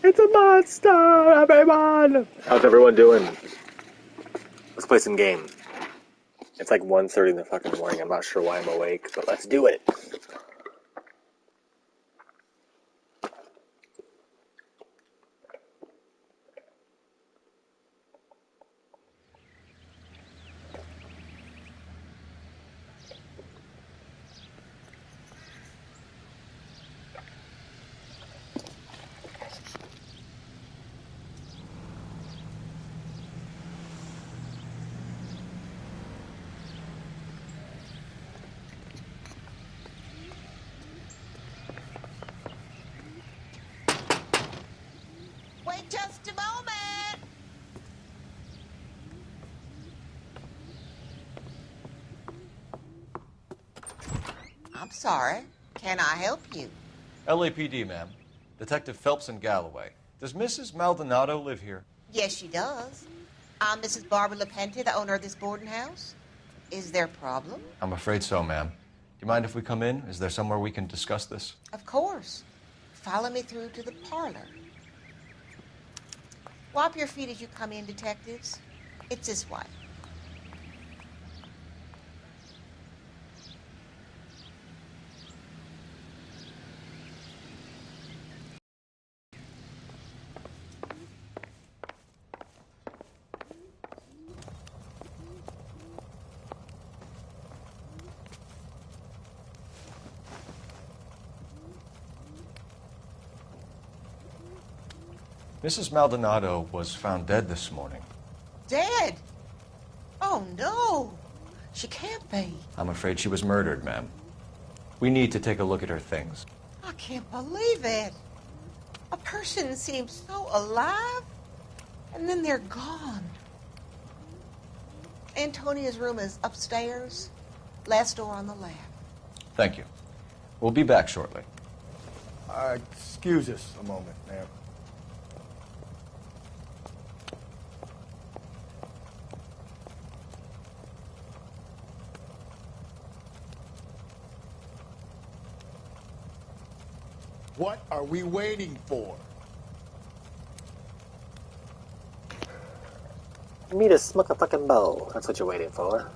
It's a monster, everyone! How's everyone doing? Let's play some game. It's like 1:30 in the fucking morning. I'm not sure why I'm awake, but let's do it. Wait just a moment. I'm sorry. Can I help you? LAPD, ma'am. Detective Phelps and Galloway. Does Mrs. Maldonado live here? Yes, she does. I'm Mrs. Barbara LaPente, the owner of this boarding house. Is there a problem? I'm afraid so, ma'am. Do you mind if we come in? Is there somewhere we can discuss this? Of course. Follow me through to the parlor. Wipe your feet as you come in, detectives. It's this way. Mrs. Maldonado was found dead this morning. Dead? Oh, no. She can't be. I'm afraid she was murdered, ma'am. We need to take a look at her things. I can't believe it. A person seems so alive, and then they're gone. Antonia's room is upstairs, last door on the left. Thank you. We'll be back shortly. Excuse us a moment, ma'am. What are we waiting for? Me to smoke a fucking bowl. That's what you're waiting for.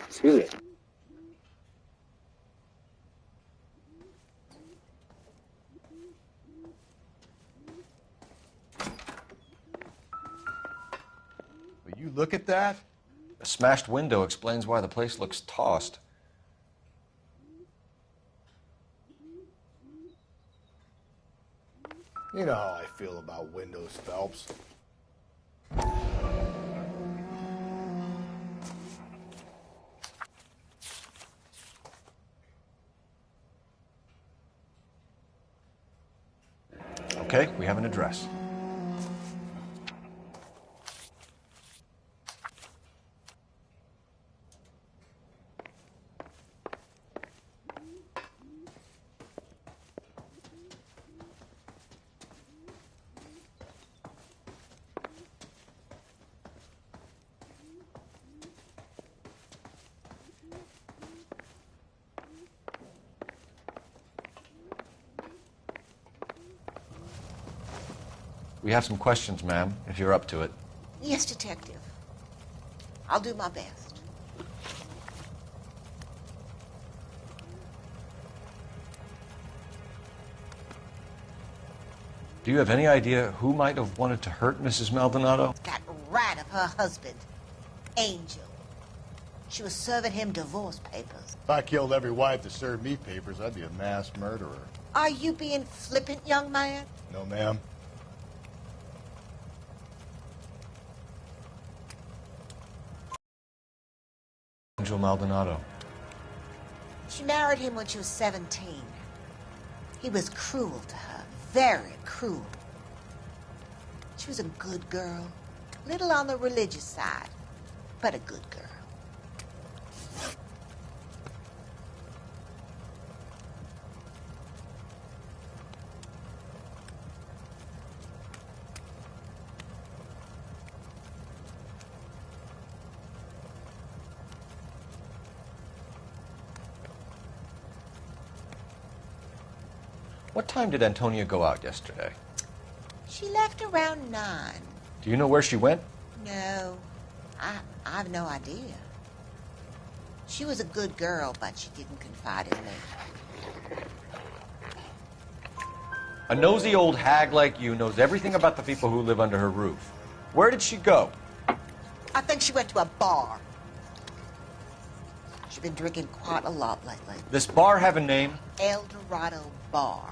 Excuse me. Will you look at that? A smashed window explains why the place looks tossed. You know how I feel about windows, Phelps. Okay, we have an address. We have some questions, ma'am, if you're up to it. Yes, detective. I'll do my best. Do you have any idea who might have wanted to hurt Mrs. Maldonado? Got rid of her husband, Angel. She was serving him divorce papers. If I killed every wife that served me papers, I'd be a mass murderer. Are you being flippant, young man? No, ma'am. Angel Maldonado. She married him when she was 17. He was cruel to her, very cruel. She was a good girl, little on the religious side, but a good girl. What time did Antonia go out yesterday? She left around 9. Do you know where she went? No, I have no idea. She was a good girl, but she didn't confide in me. A nosy old hag like you knows everything about the people who live under her roof. Where did she go? I think she went to a bar. She's been drinking quite a lot lately. This bar have a name? El Dorado Bar.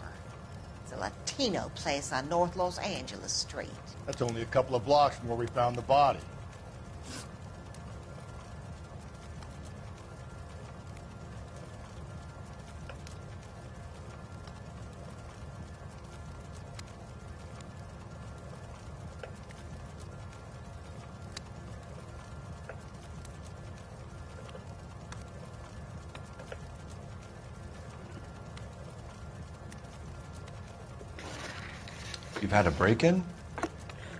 It's a Latino place on North Los Angeles Street. That's only a couple of blocks from where we found the body. You've had a break-in?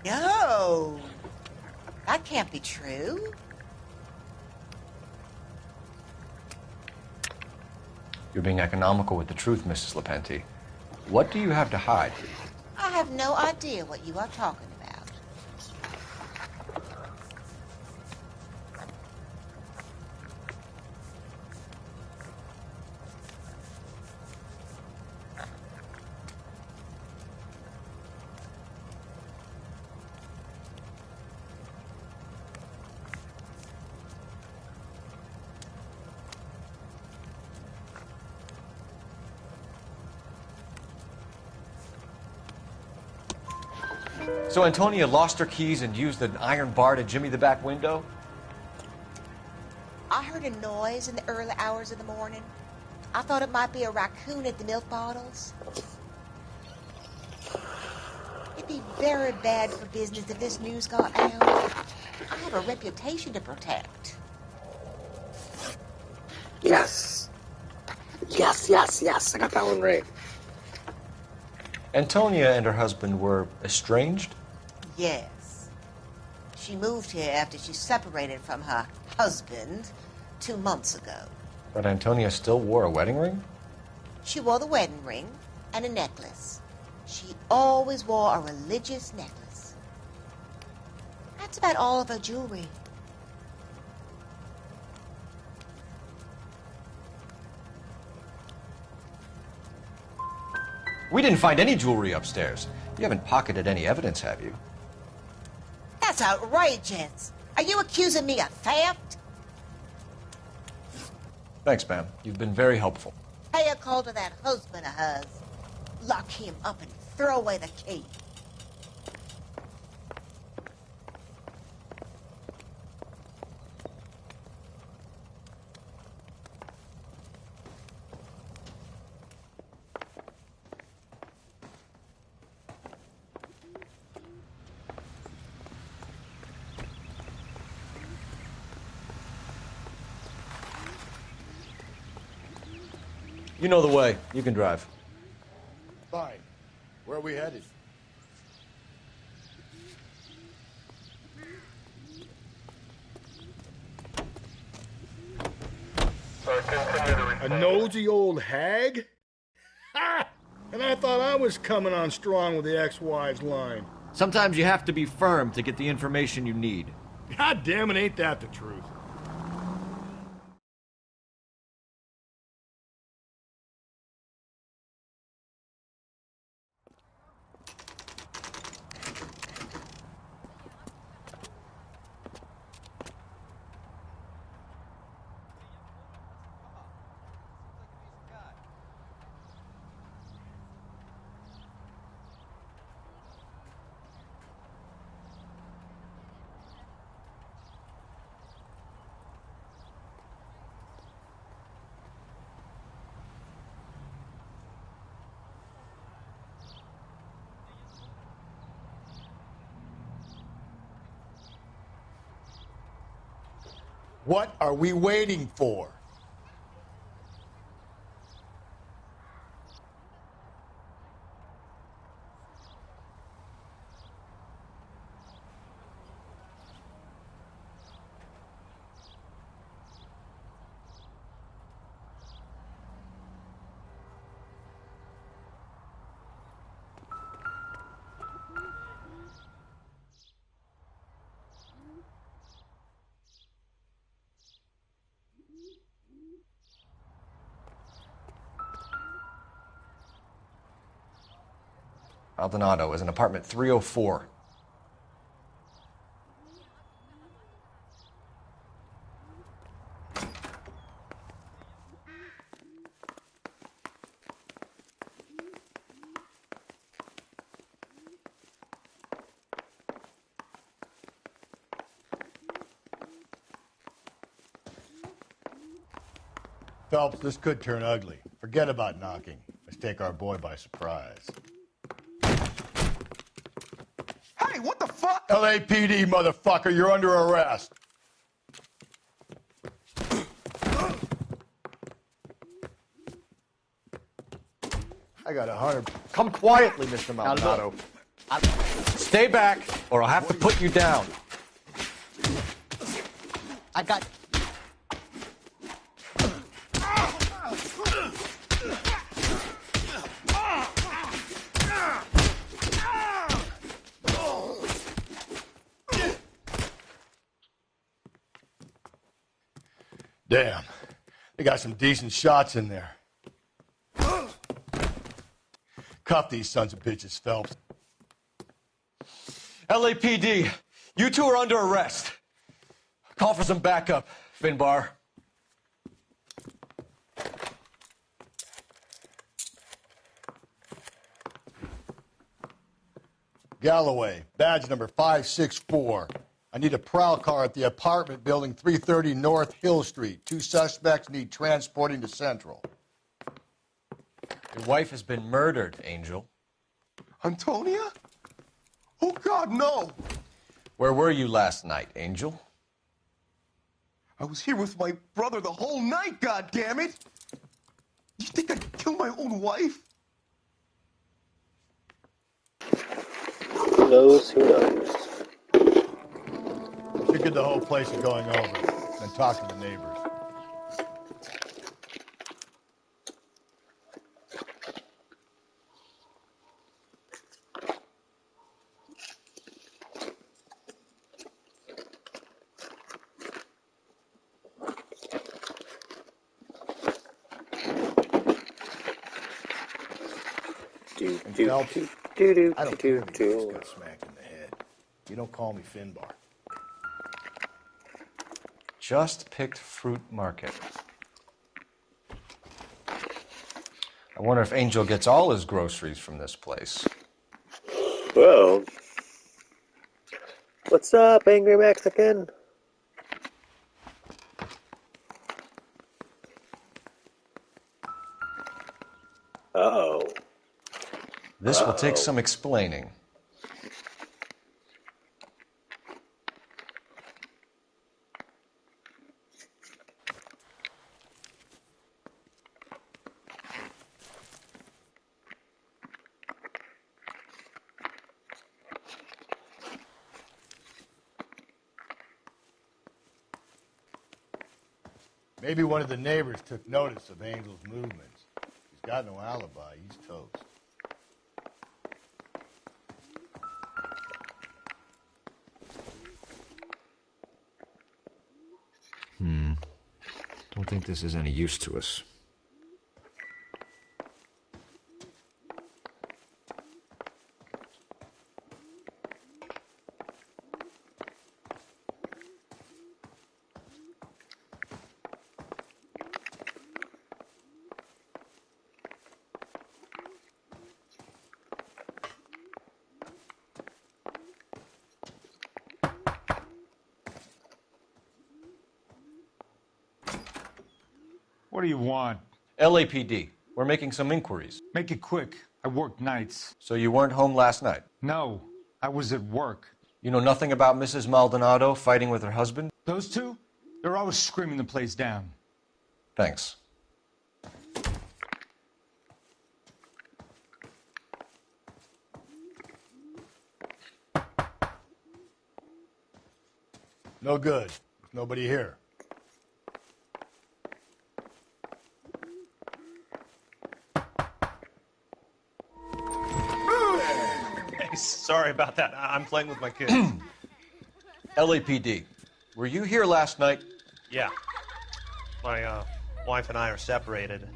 No, that can't be true. You're being economical with the truth, Mrs. Lepenti. What do you have to hide? I have no idea what you are talking about. So Antonia lost her keys and used an iron bar to jimmy the back window? I heard a noise in the early hours of the morning. I thought it might be a raccoon at the milk bottles. It'd be very bad for business if this news got out. I have a reputation to protect. Yes. Yes, yes, yes. I got that one right. Antonia and her husband were estranged? Yes. She moved here after she separated from her husband 2 months ago. But Antonia still wore a wedding ring? She wore the wedding ring and a necklace. She always wore a religious necklace. That's about all of her jewelry. We didn't find any jewelry upstairs. You haven't pocketed any evidence, have you? That's outrageous. Are you accusing me of theft? Thanks, ma'am. You've been very helpful. Pay a call to that husband of hers. Lock him up and throw away the key. You know the way. You can drive. Fine. Where are we headed? A nosy old hag? Ha! And I thought I was coming on strong with the ex-wives line. Sometimes you have to be firm to get the information you need. God damn it, ain't that the truth? What are we waiting for? Maldonado is in apartment 304. Phelps, this could turn ugly. Forget about knocking. Let's take our boy by surprise. Hey, what the fuck? LAPD, motherfucker, you're under arrest. I got 100. Come quietly, Mr. Maldonado. Stay back, or I'll have to put you down. I got... Damn. They got some decent shots in there. Cuff these sons of bitches, Phelps. LAPD, you two are under arrest. Call for some backup, Finbar. Galloway, badge number 564. I need a prowl car at the apartment building 330 North Hill Street. 2 suspects need transporting to Central. Your wife has been murdered, Angel. Antonia? Oh, God, no. Where were you last night, Angel? I was here with my brother the whole night, goddammit! You think I'd kill my own wife? Who knows? Who knows? We should get the whole place going over, then talk to the neighbors. I don't care if you just got smacked in the head. You don't call me Finbar. Just picked Fruit Market. I wonder if Angel gets all his groceries from this place. Whoa. What's up, Angry Mexican? Uh-oh. This will take some explaining. Maybe one of the neighbors took notice of Angel's movements. He's got no alibi. He's toast. Don't think this is any use to us. What do you want? LAPD, we're making some inquiries. Make it quick. I work nights. So you weren't home last night? No, I was at work. You know nothing about Mrs. Maldonado fighting with her husband? Those two? They're always screaming the place down. Thanks. No good. There's nobody here. Sorry about that. I'm playing with my kids. LAPD, were you here last night? Yeah. My wife and I are separated,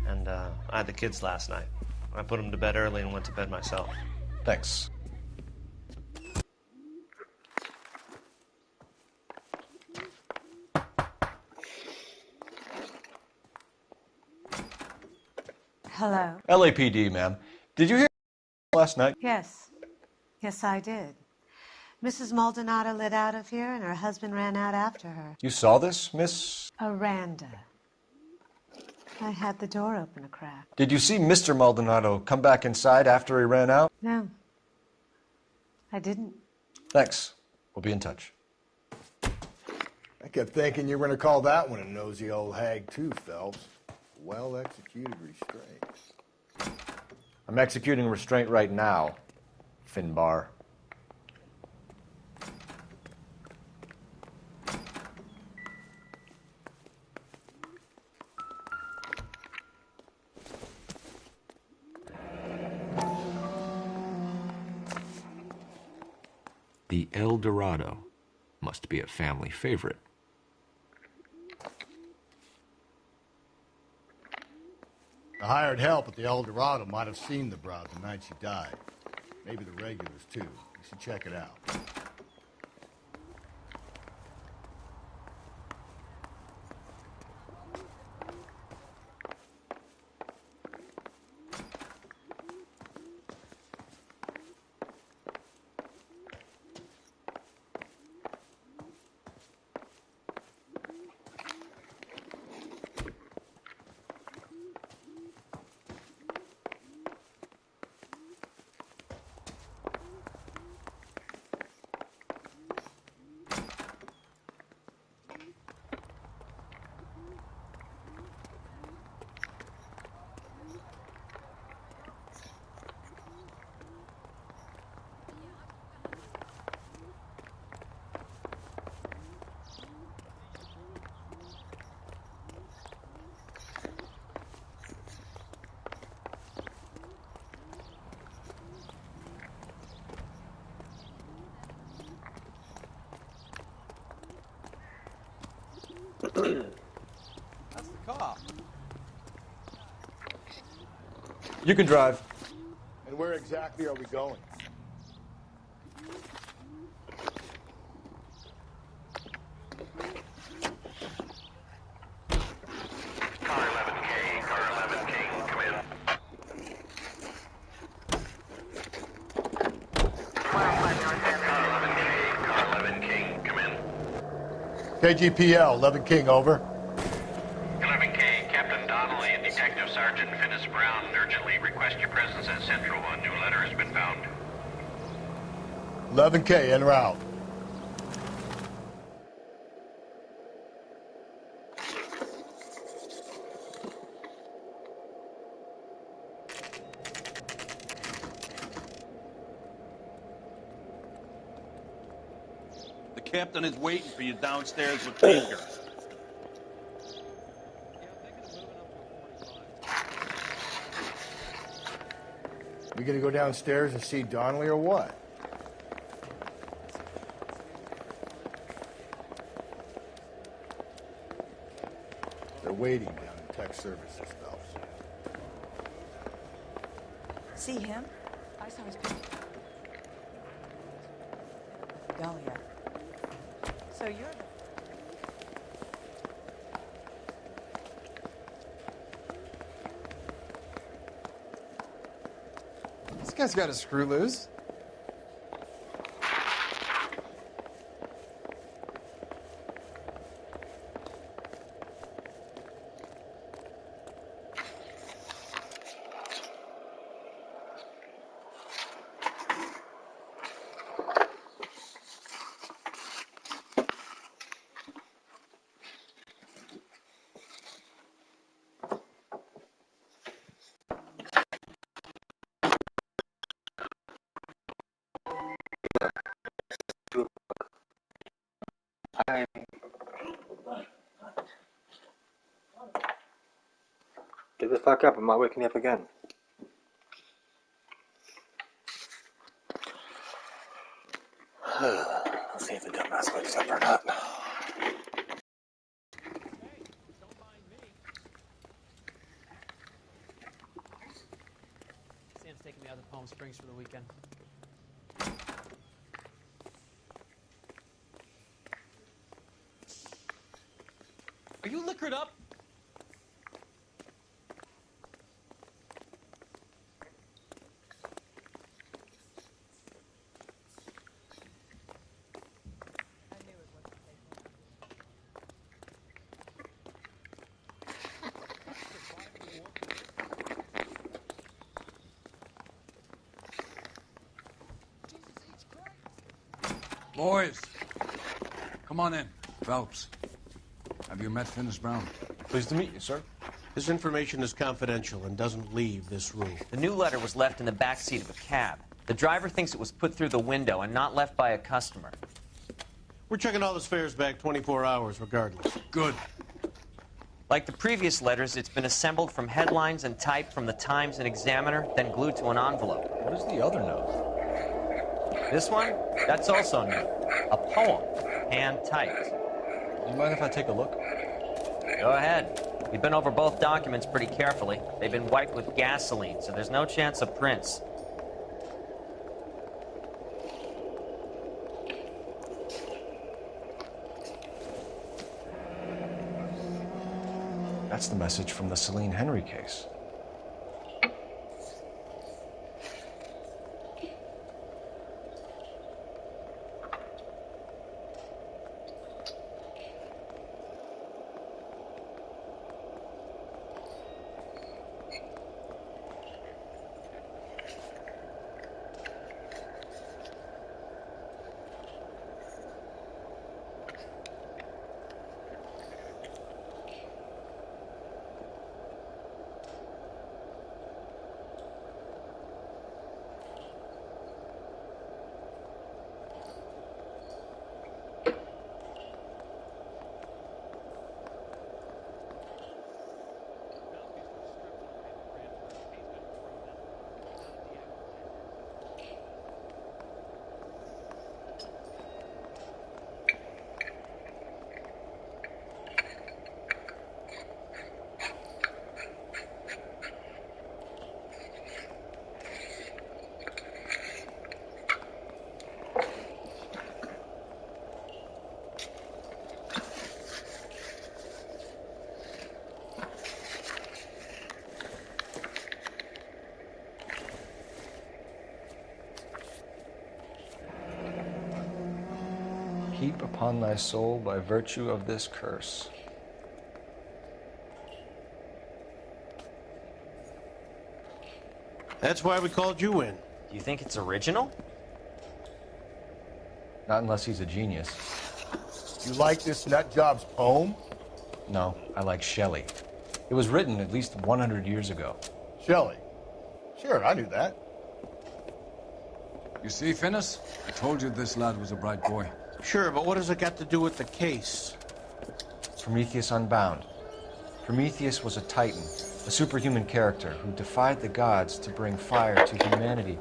and I had the kids last night. I put him to bed early and went to bed myself. Thanks. Hello. LAPD, ma'am. Did you hear last night? Yes. Yes, I did. Mrs. Maldonado lit out of here, and her husband ran out after her. You saw this, Miss? Aranda. I had the door open a crack. Did you see Mr. Maldonado come back inside after he ran out? No. I didn't. Thanks. We'll be in touch. I kept thinking you were going to call that one a nosy old hag too, Phelps. Well-executed restraints. I'm executing restraint right now, Finbar. The El Dorado must be a family favorite. The hired help at the El Dorado might have seen the broad the night she died. Maybe the regulars, too. You should check it out. That's the cop. You can drive. And where exactly are we going? KGPL, 11 King, over. 11K, Captain Donnelly and Detective Sergeant Finis Brown urgently request your presence at Central. A new letter has been found. 11K, en route. The captain is waiting for you downstairs with Baker. We gonna go downstairs and see Donnelly or what? They're waiting down in tech services, Phelps. See him? I saw his picture. Dahlia. So you're the... This guy's got a screw loose. Get the fuck up, I'm not waking you up again. Let's see if the dumbass wakes up or not. Palm Springs for the weekend. Are you liquored up? Boys, come on in. Phelps, have you met Finis Brown? Pleased to meet you, sir. This information is confidential and doesn't leave this room. The new letter was left in the back seat of a cab. The driver thinks it was put through the window and not left by a customer. We're checking all his fares back 24 hours regardless. Good. Like the previous letters, it's been assembled from headlines and typed from the Times and Examiner, then glued to an envelope. What is the other note? This one? That's also new. A poem, hand-typed. Do you mind if I take a look? Go ahead. We've been over both documents pretty carefully. They've been wiped with gasoline, so there's no chance of prints. That's the message from the Celine Henry case. Heap upon thy soul by virtue of this curse. That's why we called you in. Do you think it's original? Not unless he's a genius. You like this nutjob's poem? No, I like Shelley. It was written at least 100 years ago. Shelley? Sure, I knew that. You see, Finis? I told you this lad was a bright boy. Sure, but what has it got to do with the case? Prometheus Unbound. Prometheus was a titan, a superhuman character who defied the gods to bring fire to humanity.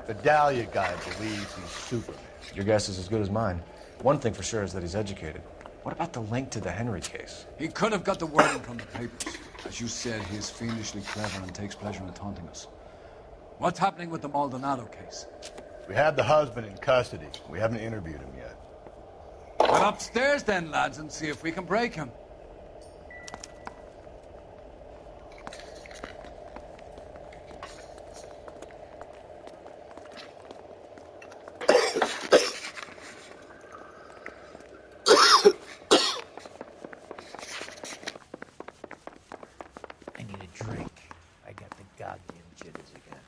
The Dahlia guy believes he's Superman. Your guess is as good as mine. One thing for sure is that he's educated. What about the link to the Henry case? He could have got the wording from the papers. As you said, he is fiendishly clever and takes pleasure in taunting us. What's happening with the Maldonado case? We have the husband in custody. We haven't interviewed him yet. Well, upstairs then, lads, and see if we can break him. I need a drink. I got the goddamn jitters again.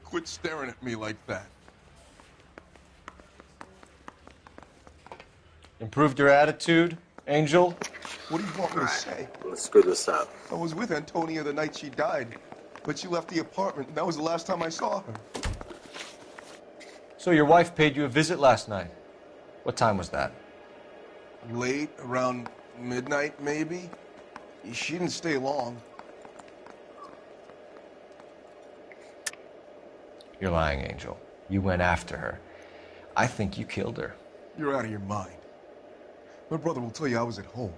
Quit staring at me like that. Improved your attitude, Angel? What do you want me to say? Let's screw this up. I was with Antonia the night she died, but she left the apartment, and that was the last time I saw her. So your wife paid you a visit last night. What time was that? Late, around midnight, maybe. She didn't stay long. You're lying, Angel. You went after her. I think you killed her. You're out of your mind. My brother will tell you I was at home.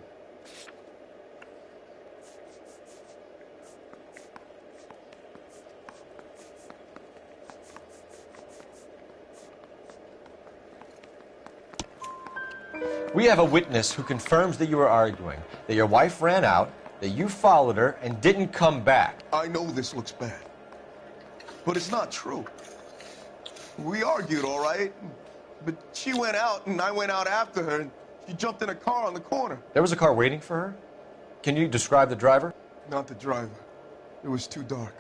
We have a witness who confirms that you were arguing, that your wife ran out, that you followed her, and didn't come back. I know this looks bad, but it's not true. We argued, all right? But she went out, and I went out after her, and she jumped in a car on the corner. There was a car waiting for her? Can you describe the driver? Not the driver. It was too dark.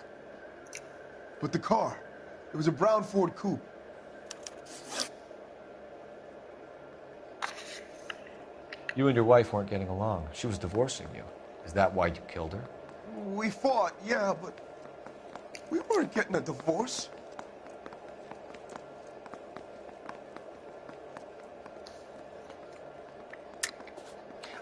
But the car, it was a brown Ford coupe. You and your wife weren't getting along. She was divorcing you. Is that why you killed her? We fought, yeah, but we weren't getting a divorce.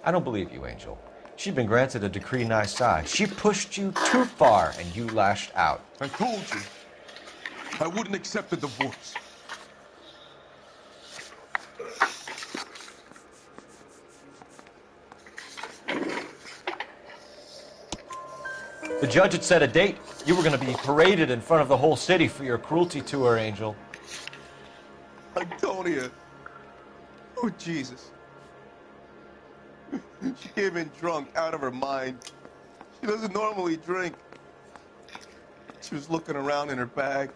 I don't believe you, Angel. She'd been granted a decree nisi. She pushed you too far, and you lashed out. I told you, I wouldn't accept a divorce. The judge had set a date. You were going to be paraded in front of the whole city for your cruelty to her, Angel. Antonia. Oh, Jesus. She came in drunk, out of her mind. She doesn't normally drink. She was looking around in her bag.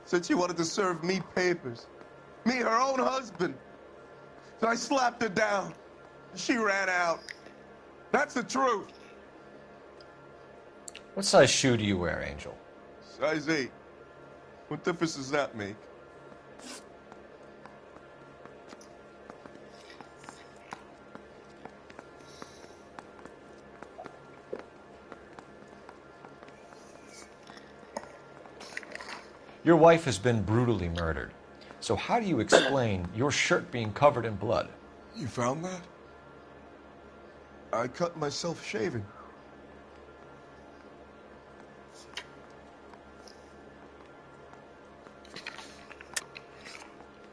Said she wanted to serve me papers. Me, her own husband. So I slapped her down. She ran out. That's the truth. What size shoe do you wear, Angel? Size 8. What difference does that make? Your wife has been brutally murdered. So how do you explain your shirt being covered in blood? You found that? I cut myself shaving.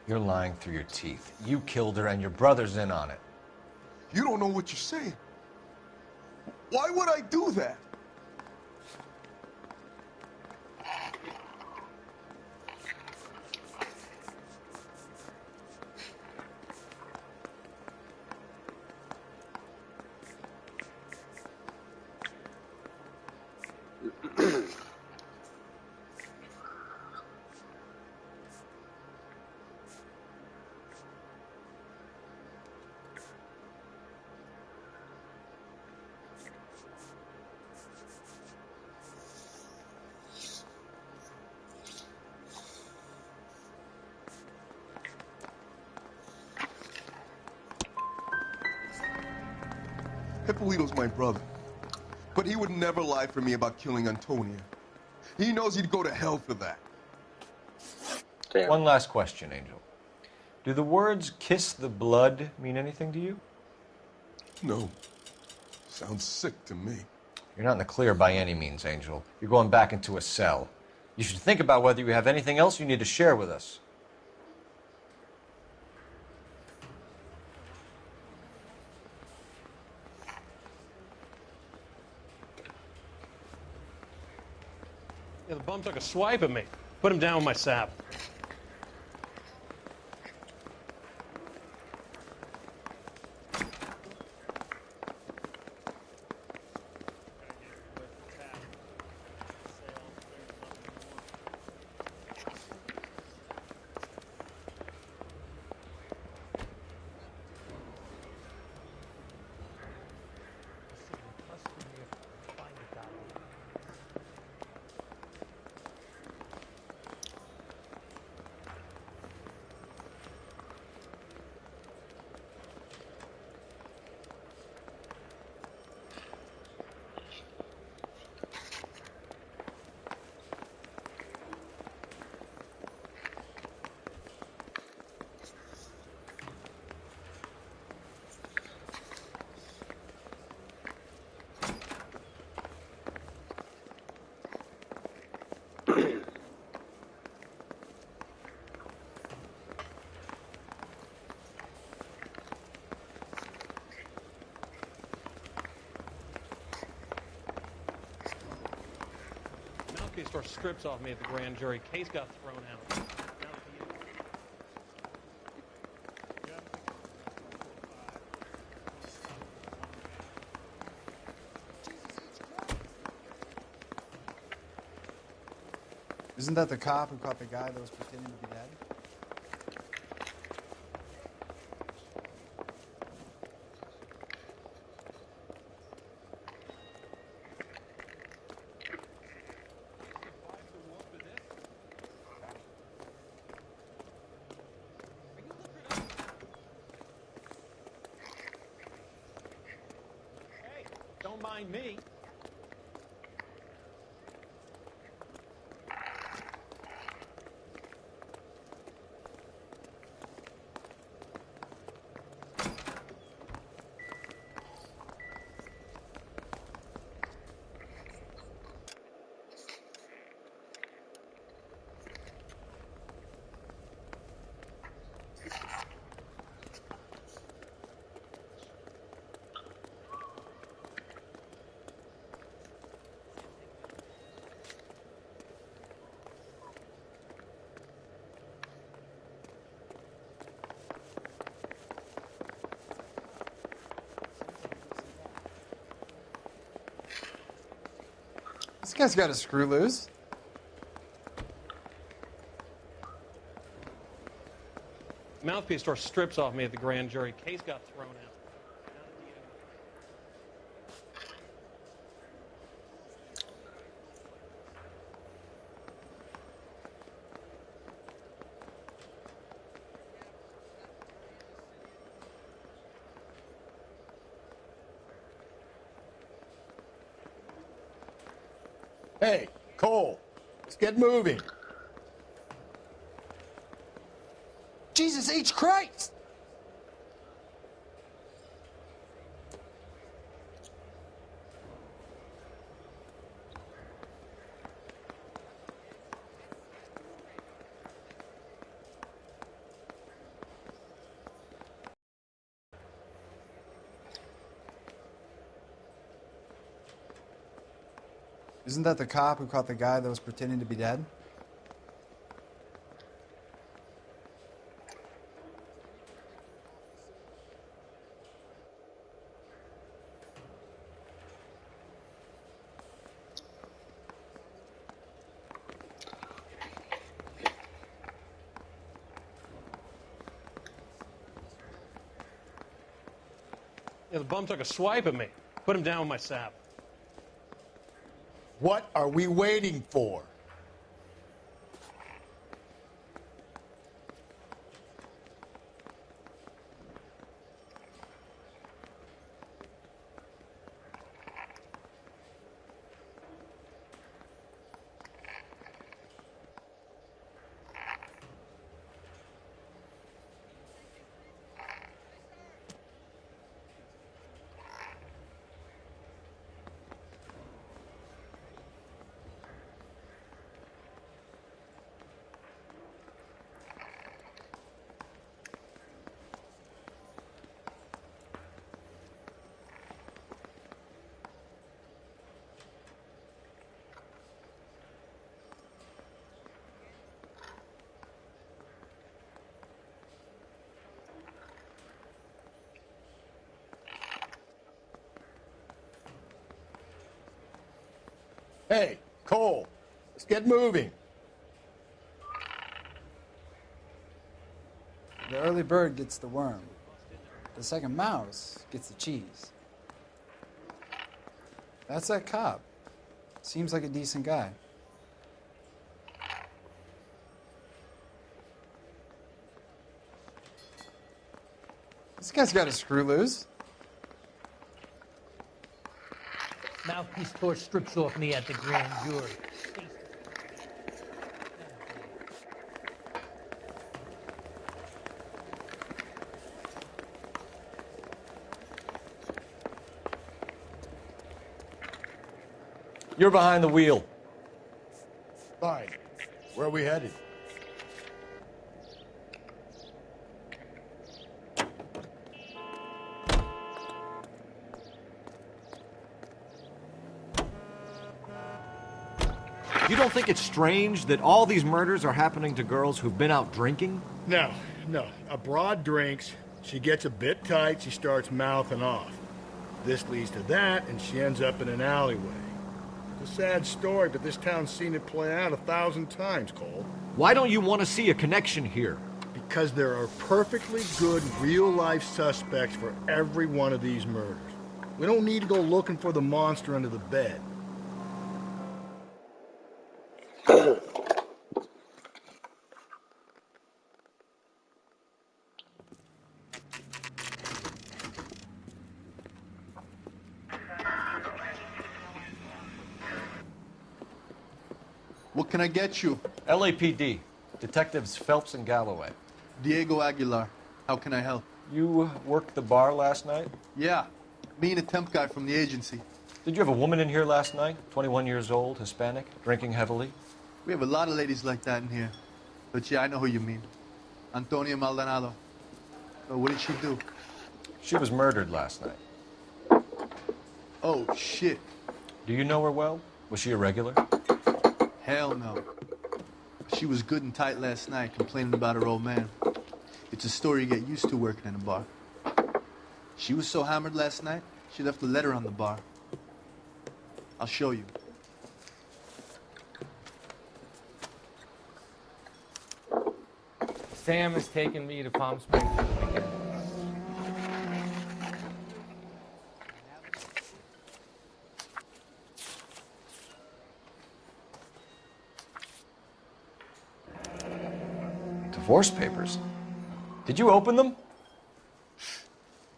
You're lying through your teeth. You killed her and your brother's in on it. You don't know what you're saying. Why would I do that? Hippolito's my brother. But he would never lie for me about killing Antonia. He knows he'd go to hell for that. Damn. One last question, Angel. Do the words kiss the blood mean anything to you? No. Sounds sick to me. You're not in the clear by any means, Angel. You're going back into a cell. You should think about whether you have anything else you need to share with us. Yeah, the bum took a swipe at me. Put him down with my sap. tore strips off me at the grand jury. Case got thrown out. Isn't that the cop who caught the guy that was pretending to be dead? Hey, don't mind me. This guy's got a screw loose. Mouthpiece tore strips off me at the grand jury. Case got thrown out. Hey, Cole, let's get moving. Jesus H. Christ! Isn't that the cop who caught the guy that was pretending to be dead? Yeah, the bum took a swipe at me. Put him down with my sap. What are we waiting for? Hey, Cole, let's get moving. The early bird gets the worm. The second mouse gets the cheese. That's that cop. Seems like a decent guy. This guy's got a screw loose. Mouthpiece tore strips off me at the grand jury. You're behind the wheel. Fine. Where are we headed? You don't think it's strange that all these murders are happening to girls who've been out drinking? No. A broad drinks, she gets a bit tight, she starts mouthing off. This leads to that, and she ends up in an alleyway. It's a sad story, but this town's seen it play out 1,000 times, Cole. Why don't you want to see a connection here? Because there are perfectly good real-life suspects for every one of these murders. We don't need to go looking for the monster under the bed. What can I get you? LAPD. Detectives Phelps and Galloway. Diego Aguilar. How can I help? You worked the bar last night? Yeah. Me and a temp guy from the agency. Did you have a woman in here last night? 21 years old, Hispanic, drinking heavily? We have a lot of ladies like that in here. But yeah, I know who you mean. Antonia Maldonado. What did she do? She was murdered last night. Oh, shit. Do you know her well? Was she a regular? Hell no. She was good and tight last night, complaining about her old man. It's a story you get used to working in a bar. She was so hammered last night, she left a letter on the bar. I'll show you. Sam has taken me to Palm Springs for the weekend. Divorce papers? Did you open them?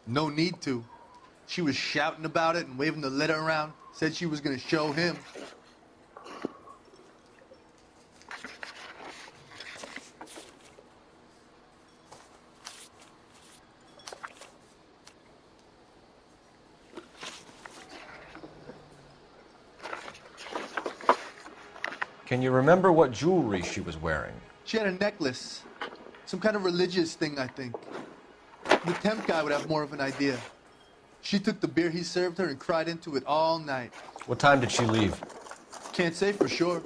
No need to. She was shouting about it and waving the letter around. Said she was going to show him. Can you remember what jewelry she was wearing? She had a necklace. Some kind of religious thing, I think. The temp guy would have more of an idea. She took the beer he served her and cried into it all night. What time did she leave? Can't say for sure.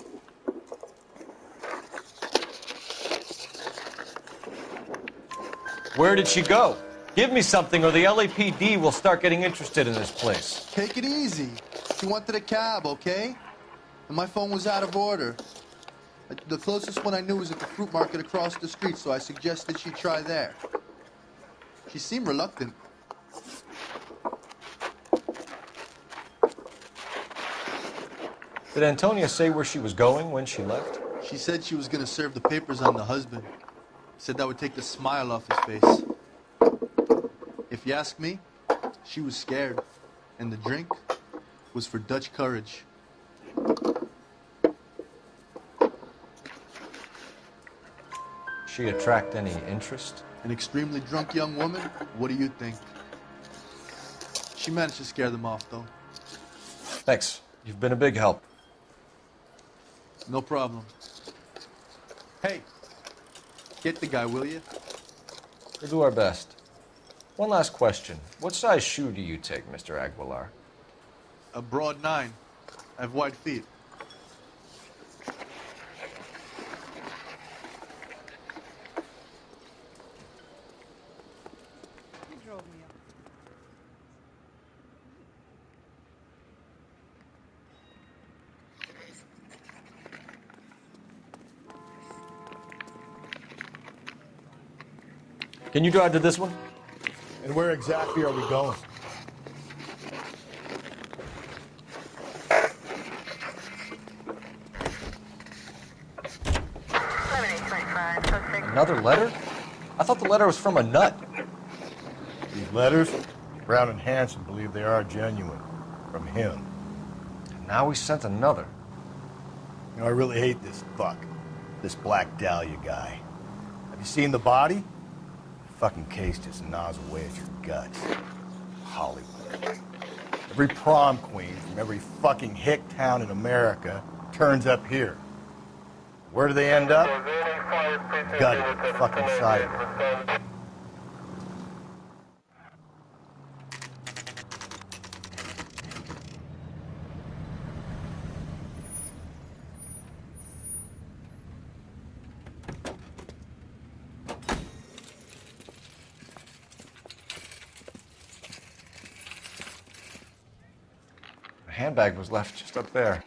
Where did she go? Give me something or the LAPD will start getting interested in this place. Take it easy. She wanted a cab, okay? And my phone was out of order. The closest one I knew was at the fruit market across the street, so I suggested she try there. She seemed reluctant. Did Antonia say where she was going when she left? She said she was going to serve the papers on the husband. Said that would take the smile off his face. If you ask me, she was scared. And the drink was for Dutch courage. She attract any interest? An extremely drunk young woman? What do you think? She managed to scare them off, though. Thanks. You've been a big help. No problem. Hey, get the guy, will you? We'll do our best. One last question. What size shoe do you take, Mr. Aguilar? A broad 9. I have wide feet. Can you drive to this one? And where exactly are we going? Another letter? I thought the letter was from a nut. These letters, Brown and Hanson believe they are genuine. From him. And now we sent another. You know, I really hate this fuck. This Black Dahlia guy. Have you seen the body? The fucking case just gnaws away at your guts. Hollywood. Every prom queen from every fucking hick town in America turns up here. Where do they end up? Gutted at the fucking side. handbag was left just up there.